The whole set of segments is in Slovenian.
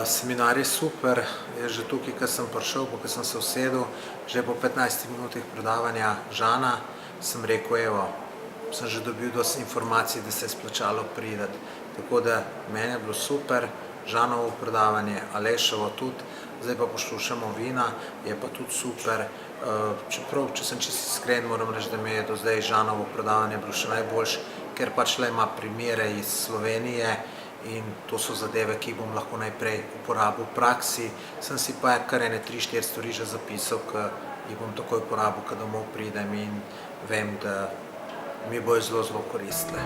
Seminar je super, jaz že tukaj, ko sem prišel, ko sem se usedel, že po 15 minutih predavanja Žana, sem rekel, evo, sem že dobil dosti informacij, da se je splačalo priti. Tako da meni je bilo super, Žanovo predavanje, Alešovo tudi, zdaj pa poslušamo Vina, je pa tudi super. Čeprav, če sem čisto iskren, moram reči, da mi je do zdaj Žanovo predavanje bilo še najboljše, ker pač le ima primere iz Slovenije in to so zadeve, ki bom lahko najprej uporabil v praksi. Sem si pa kar ene 3-4 stvari že zapisal, ki jih bom takoj uporabil, ko domov pridem in vem, da mi bojo zelo, zelo koristile.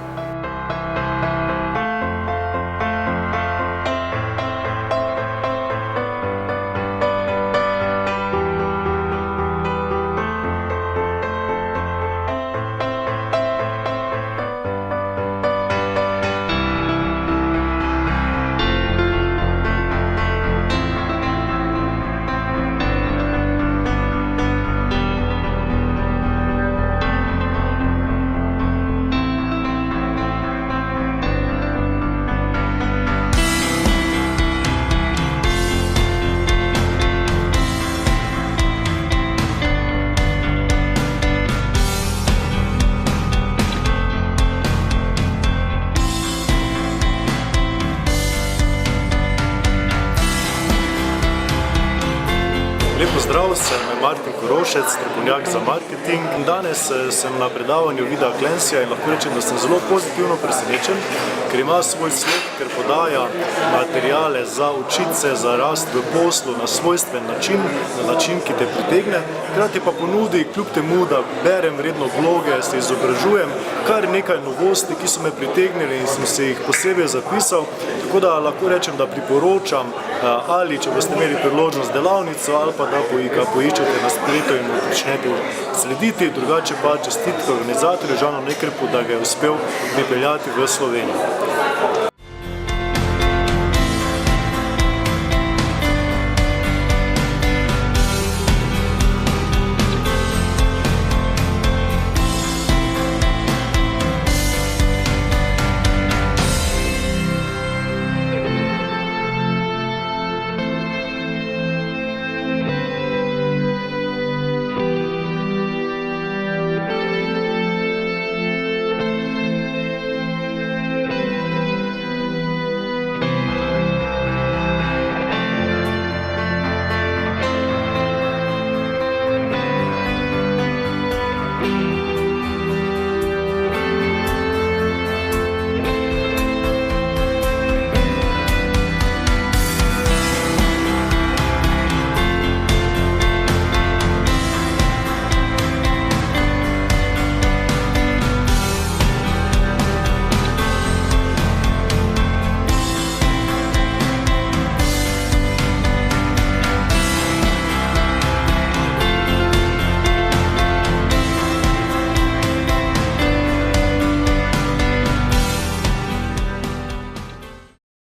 Lep pozdrav, sem Martin Korošec, strokovnjak za marketing. Danes sem na predavanju Vida Klensija in lahko rečem, da sem zelo pozitivno presenečen, ker ima svoj slog, ker podaja materijale za učiti se, za rast v poslu na svojstven način, na način, ki te pritegne. Hkrati pa ponudi, kljub temu, da berem redno bloge, se izobražujem, kar nekaj novosti, ki so me pritegnili in sem se jih posebej zapisal. Tako da lahko rečem, da priporočam, ali če boste imeli priložnost delavnico, ali pa da ga poiščete na spletu in mu počnete slediti. Drugače pa čestitke organizatorju Žanu Nekrpu, da ga je uspel pripeljati v Slovenijo.